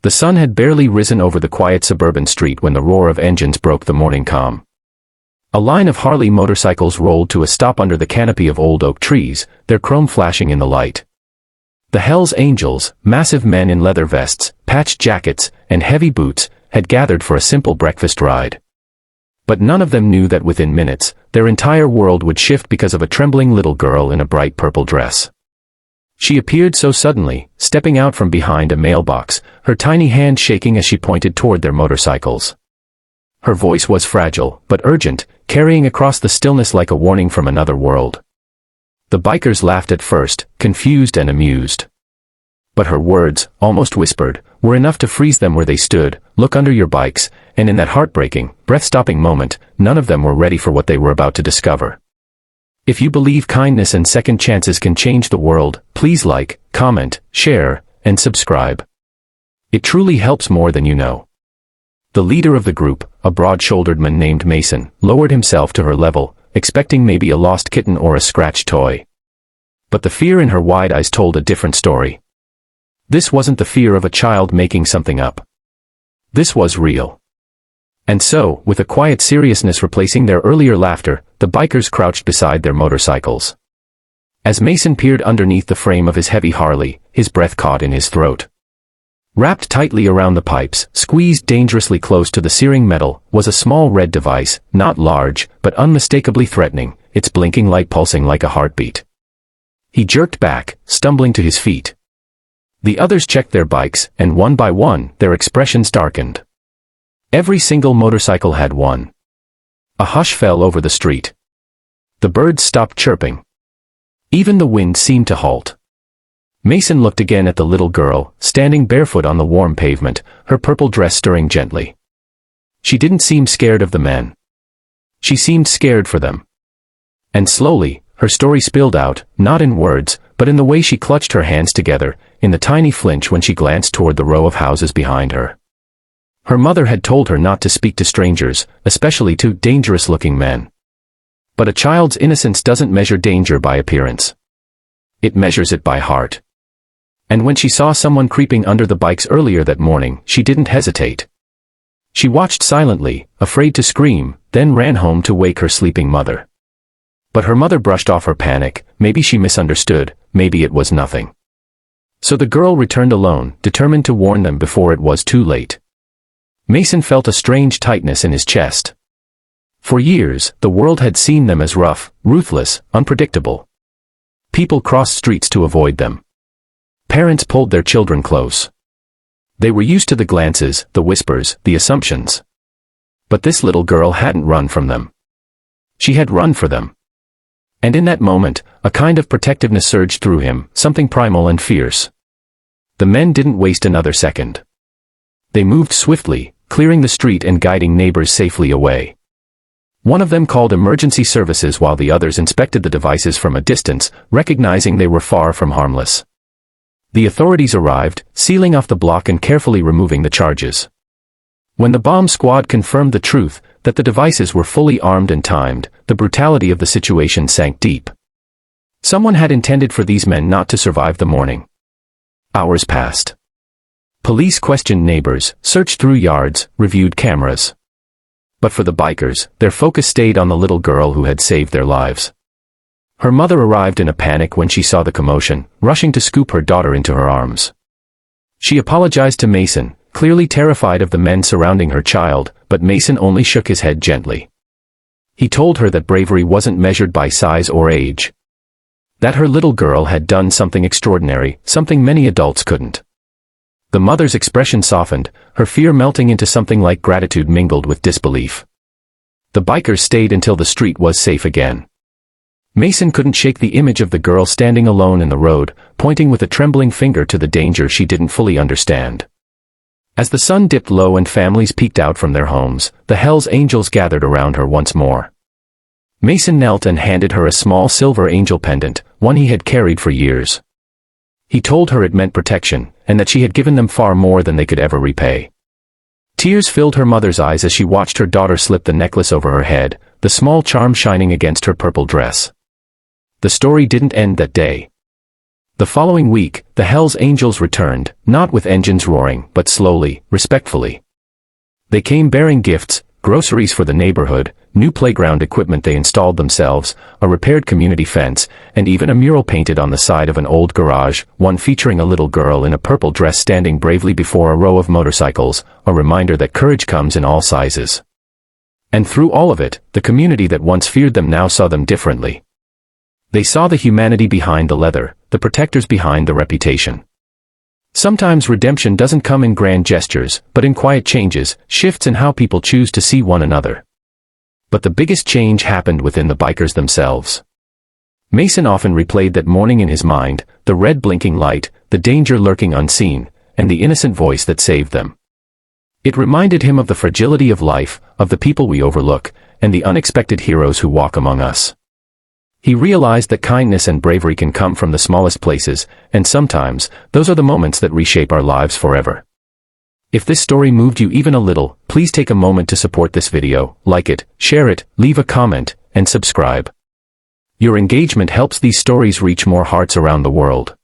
The sun had barely risen over the quiet suburban street when the roar of engines broke the morning calm. A line of Harley motorcycles rolled to a stop under the canopy of old oak trees, their chrome flashing in the light. The Hells Angels, massive men in leather vests, patched jackets, and heavy boots, had gathered for a simple breakfast ride. But none of them knew that within minutes, their entire world would shift because of a trembling little girl in a bright purple dress. She appeared so suddenly, stepping out from behind a mailbox, her tiny hand shaking as she pointed toward their motorcycles. Her voice was fragile, but urgent, carrying across the stillness like a warning from another world. The bikers laughed at first, confused and amused. But her words, almost whispered, were enough to freeze them where they stood. Look under your bikes, and in that heartbreaking, breath-stopping moment, none of them were ready for what they were about to discover. If you believe kindness and second chances can change the world, please like, comment, share, and subscribe. It truly helps more than you know. The leader of the group, a broad-shouldered man named Mason, lowered himself to her level, expecting maybe a lost kitten or a scratched toy. But the fear in her wide eyes told a different story. This wasn't the fear of a child making something up. This was real. And so, with a quiet seriousness replacing their earlier laughter, the bikers crouched beside their motorcycles. As Mason peered underneath the frame of his heavy Harley, his breath caught in his throat. Wrapped tightly around the pipes, squeezed dangerously close to the searing metal, was a small red device, not large, but unmistakably threatening, its blinking light pulsing like a heartbeat. He jerked back, stumbling to his feet. The others checked their bikes, and one by one, their expressions darkened. Every single motorcycle had one. A hush fell over the street. The birds stopped chirping. Even the wind seemed to halt. Mason looked again at the little girl, standing barefoot on the warm pavement, her purple dress stirring gently. She didn't seem scared of the men. She seemed scared for them. And slowly, her story spilled out, not in words, but in the way she clutched her hands together, in the tiny flinch when she glanced toward the row of houses behind her. Her mother had told her not to speak to strangers, especially to dangerous-looking men. But a child's innocence doesn't measure danger by appearance. It measures it by heart. And when she saw someone creeping under the bikes earlier that morning, she didn't hesitate. She watched silently, afraid to scream, then ran home to wake her sleeping mother. But her mother brushed off her panic. Maybe she misunderstood, maybe it was nothing. So the girl returned alone, determined to warn them before it was too late. Mason felt a strange tightness in his chest. For years, the world had seen them as rough, ruthless, unpredictable. People crossed streets to avoid them. Parents pulled their children close. They were used to the glances, the whispers, the assumptions. But this little girl hadn't run from them. She had run for them. And in that moment, a kind of protectiveness surged through him, something primal and fierce. The men didn't waste another second. They moved swiftly, clearing the street and guiding neighbors safely away. One of them called emergency services while the others inspected the devices from a distance, recognizing they were far from harmless. The authorities arrived, sealing off the block and carefully removing the charges. When the bomb squad confirmed the truth, that the devices were fully armed and timed, the brutality of the situation sank deep. Someone had intended for these men not to survive the morning. Hours passed. Police questioned neighbors, searched through yards, reviewed cameras. But for the bikers, their focus stayed on the little girl who had saved their lives. Her mother arrived in a panic when she saw the commotion, rushing to scoop her daughter into her arms. She apologized to Mason, clearly terrified of the men surrounding her child, but Mason only shook his head gently. He told her that bravery wasn't measured by size or age. That her little girl had done something extraordinary, something many adults couldn't. The mother's expression softened, her fear melting into something like gratitude mingled with disbelief. The bikers stayed until the street was safe again. Mason couldn't shake the image of the girl standing alone in the road, pointing with a trembling finger to the danger she didn't fully understand. As the sun dipped low and families peeked out from their homes, the Hells Angels gathered around her once more. Mason knelt and handed her a small silver angel pendant, one he had carried for years. He told her it meant protection, and that she had given them far more than they could ever repay. Tears filled her mother's eyes as she watched her daughter slip the necklace over her head, the small charm shining against her purple dress. The story didn't end that day. The following week, the Hells Angels returned, not with engines roaring, but slowly, respectfully. They came bearing gifts, groceries for the neighborhood, new playground equipment they installed themselves, a repaired community fence, and even a mural painted on the side of an old garage, one featuring a little girl in a purple dress standing bravely before a row of motorcycles, a reminder that courage comes in all sizes. And through all of it, the community that once feared them now saw them differently. They saw the humanity behind the leather, the protectors behind the reputation. Sometimes redemption doesn't come in grand gestures, but in quiet changes, shifts in how people choose to see one another. But the biggest change happened within the bikers themselves. Mason often replayed that morning in his mind, the red blinking light, the danger lurking unseen, and the innocent voice that saved them. It reminded him of the fragility of life, of the people we overlook, and the unexpected heroes who walk among us. He realized that kindness and bravery can come from the smallest places, and sometimes, those are the moments that reshape our lives forever. If this story moved you even a little, please take a moment to support this video, like it, share it, leave a comment, and subscribe. Your engagement helps these stories reach more hearts around the world.